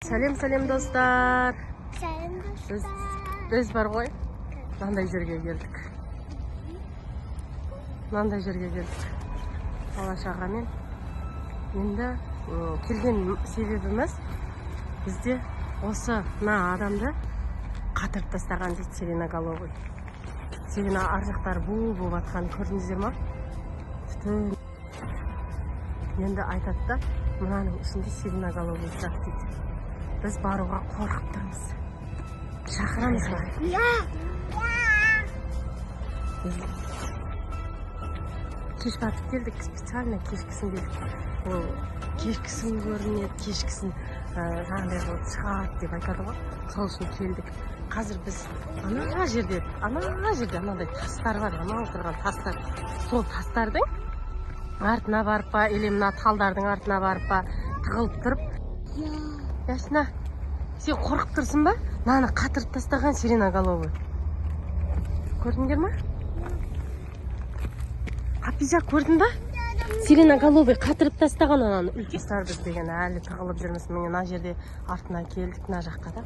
Сәлем достар. Сәлем достар. Біз бар ғой. Мынандай жерге келдік. Бала-шағамен. Енді келген себебіміз бізде осы адамды қатырып тастаған дейді сиреноголовый. Сирена ар жақтары болып атқан көрдіңіздер ма? Енді айтады да, мынаның ішінде сиреноголовый жатыр дейді. Біз баруға қорқып тұрмыз. Шақырамыз ба? Кеш батып келдік, специально кешкісін келдік. Ол кешкісін көрінеді, кешкісін жаңағыдай болып шығады деп айтады ғой. Сол үшін келдік. Қазір біз ана жерде анандай тастар бар, ана отырған тастар. Сол тастардың артына барып па, или мына талдардың артына барып па, тығылып тұрып. Ясына, сен қорқып тұрсың ба? Наны қатырып тастаған сиреноголовый. Көрдіңдер ма? Хапиза, көрдің ба? Сиреноголовый қатырып тастаған ананы. Үлкестер біз деген әлі тығылып жүрміз. Міне мына жерде артына келдік, мына жаққа да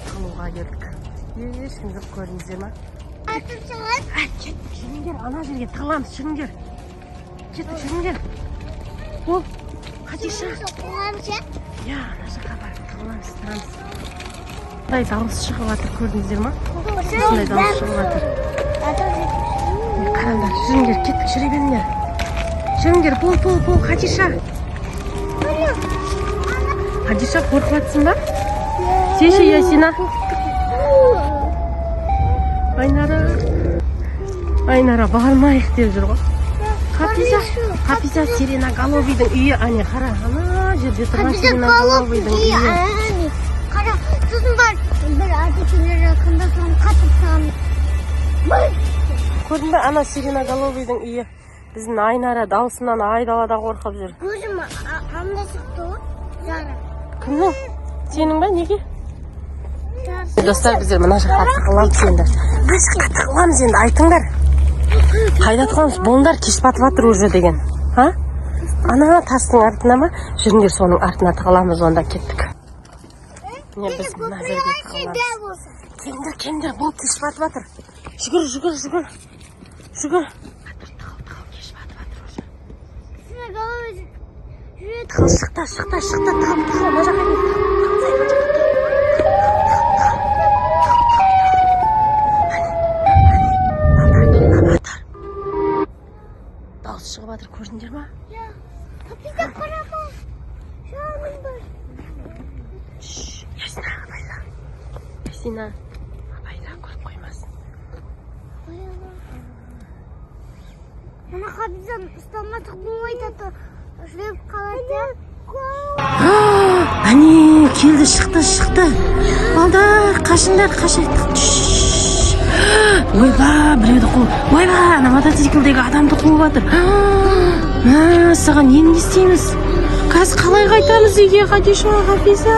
қалуға келдік. Ешкім жоқ, көрдіңіздер ма? Кеттік, жүріңдер, ана жерге тығыламыз, жүріңдер. Кеттік, жүріңдер. О, Хадиша. Я, ана жаққа барып тығыламыз, тұрамыз. Қандай дауыс шығып жатыр, көрдіңіздер ма? Осындай дауыс шығып жатыр. Қараңдар, жүріңдер, кеттік, жүре беріңдер. Жүріңдер, бол, Хадиша. Хадиша, қорқып жатсың ба? Сеші, Ясина. Айнара, бармайық деп жүр ғой. Хапиза, сиреноголовыйдың үйі, ане, қара, ана жерде тұрған сиреноголовыйдың үйі. Қара, сосын бар, бір аты-келер жақында соны қатып сағын. Көрдің бе, ана сиреноголовыйдың үйі. Біздің Айнара даусынан айдалада қорқып жүр. Көзім анда шықты ғой, жара. Кімнің? Сенің бе, неге? Достар, біздер мына жаққа тығыламыз енді. Мына жаққа тығыламыз енді, айтыңдар. Қайда тығыламыз? Болыңдар, кеш батып жатыр уже деген. Ана тастың артына ма? Жүріңдер, соның артына тығыламыз, онда кеттік. Не, біз мына жерге тығыламыз. Келіңдер, бұл кеш батып жатыр. Жүгір. Кеш батып жатыр уже. Тығыл, шықта, тығыл, мына жаққа дауыс шығып жатыр, көрдіңдер ма? Хапиза, қарама. Шағының бар. Ясина, абайла, көріп қоймасын. Мына Хапизаны ұстамадық болмайды, жүріп қалады. Әне, келді, шықты. Балдар, қашыңдар. Ойба, біреуді қуып. Ойба, ана мотоциклдегі адамды қуып жатыр. Саған нені істейміз? Қазір қалай қайтамыз үйге, Хадиша, Хапиза?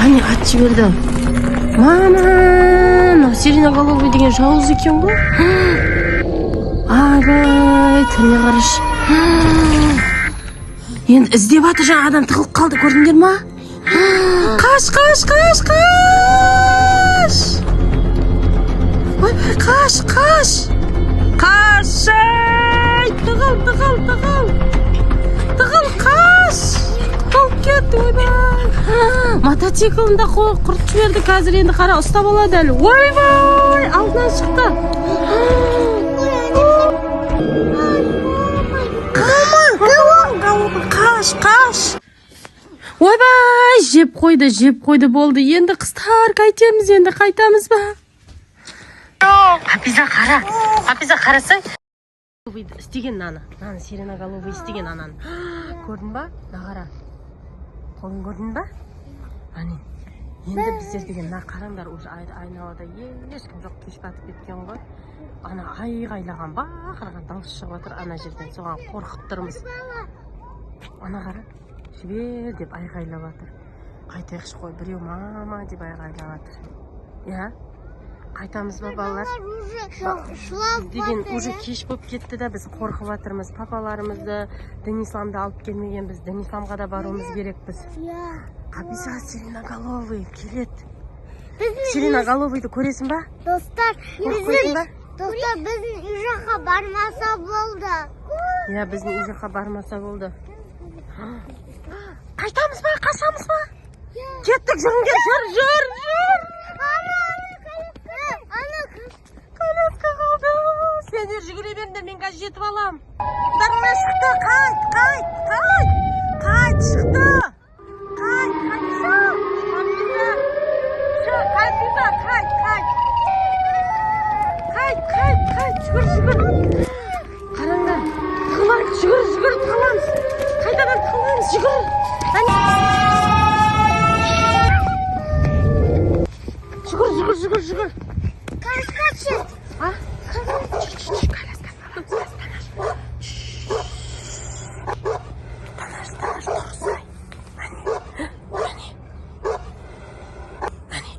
Әне, ат жіберді. Мама, сиреноголовый деген жауыз екен ғой. Айбай, түріне қараш. Енді іздеп жатыр, жаңа адам тығылып қалды, көрдіңдер ма? Қаш! Ойбай, қаш! Қашай! Тығыл, қаш! Қауып кетті, ойбай! Мотоциклында құрт жіберді, қазір енді қара ұстап алады әлі. Ойбай! Алдынан шықты. Қаш! Ойбай! Жеп қойды болды. Енді қыстар қайтамыз ба? Хапиза, қарасай. Істеген наны сиреноголовый істеген ананы. Көрдің ба? Нағара. Қолын көрдің ба? Әне. Енді біздер деген қараңдар, уже айналада ешкім жоқ, кеш батып кеткен ғой. Ана айғайлаған, бақырған дауыс шығып жатыр ана жерден, соған қорқып тұрмыз. Ана қара, жібер деп айғайлап жатыр. Қайтайықшы қой, біреу мама деп айғайлап жатыр. Қайтамыз ба, балалар? Деген уже кеш болып кетті да, біз қорқып жатырмыз. Папаларымызды, дін исламды алып келмеген, біз дін исламға да баруымыз керек біз. Хапиза сиреноголовый келет. Біздің Сиреноголовыйды көресің ба? достар, Қорықпайсың ба? біздің үй жаққа бармаса болды. Иә, біздің үй жаққа бармаса болды. Қайтамыз ба, қашамыз ба? Кеттік, жүріңдер, жүр. Коляска қалды. Сендер жүгіре беріңдер, мен қазір жетіп алам. Дарына шықты, қайт, шықты. Қайт, жүгір. Қараңдар, тығылайық, жүгір, тығыламыз. Қайтадан тығыламыз, жүгір. Жүгір. Коляска. А?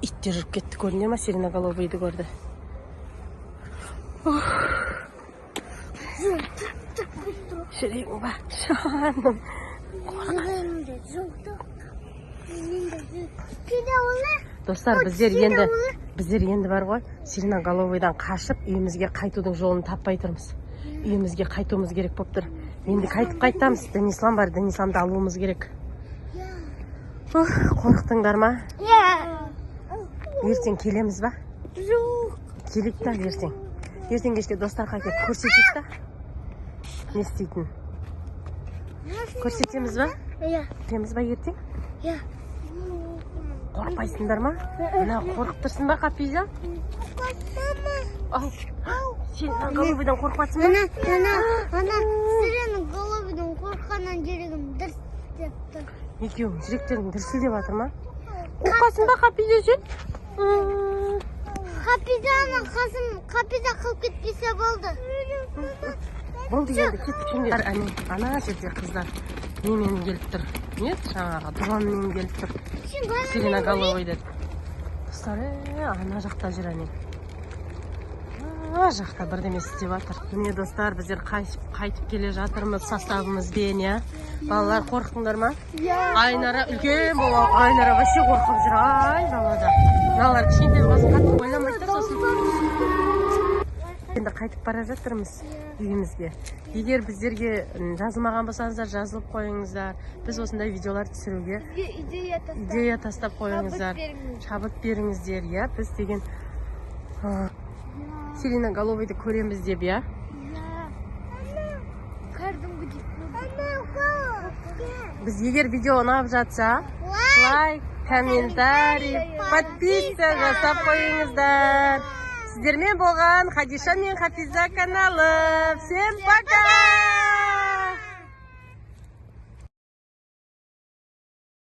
Иттер жүріп кетті, көріне ма? Сиреноголовыйды көрді. Жүрегің ба? Жаным. Достар, біздер енді бар ғой, сиреноголовыйдан қашып, үйімізге қайтудың жолын таппай тұрмыз. Үйімізге қайтуымыз керек болып тұр. Енді қайтамыз. Денислам бар, Денисламды алуымыз керек. Қорықтыңдар ма? Ертең келеміз ба? Келейік та ертең. Ертең кешке достарға келіп көрсетейік та. Не істейтін? Көрсетеміз ба? Кетеміз ба ертең? Қорықпайсыңдар ма? Қорқып тұрсың ба, Хапиза? Сен головыйдан қорқпатсың ба? Сиреноголовыйдан қорққаннан жүрегім дірс деп тұр. Екеуің жүректерің дүрсілдеп жатыр ма? Қорқасың ба, Хапиза сен? Хапиза қылып кетпесе болды. Болды енді, кеттік şimdi. Ана жерде қыздар немен келіп тұр. Не? Жаңағы дронмен келіп тұр. Сиреноголовый деді. Достар, ана жақта жүр әне. Ана жақта бірдеме істеп жатыр. Міне достар, біздер қайтып келе жатырмыз составымызбен, иә. Балалар қорықтыңдар ма? Айнара үлкен бола, Айнара вообще қорқып жүр. Ай, балада. Мыналар кішкентай болсын, қатты ойламайды, сосын. Енді қайтып бара жатырмыз үйімізге. Егер біздерге жазылмаған болсаңыздар, жазылып қойыңыздар. Біз осындай видеолар түсіруге идея тастап қойыңыздар. Шабыт беріңіздер, иә. Біз деген сиреноголовыйды көреміз деп, иә. Біз егер видео ұнап жатса, лайк, комментарий, подписка жасап қойыңыздар. Сіздермен болған Хадиша мен Хафиза каналы. Всем пока!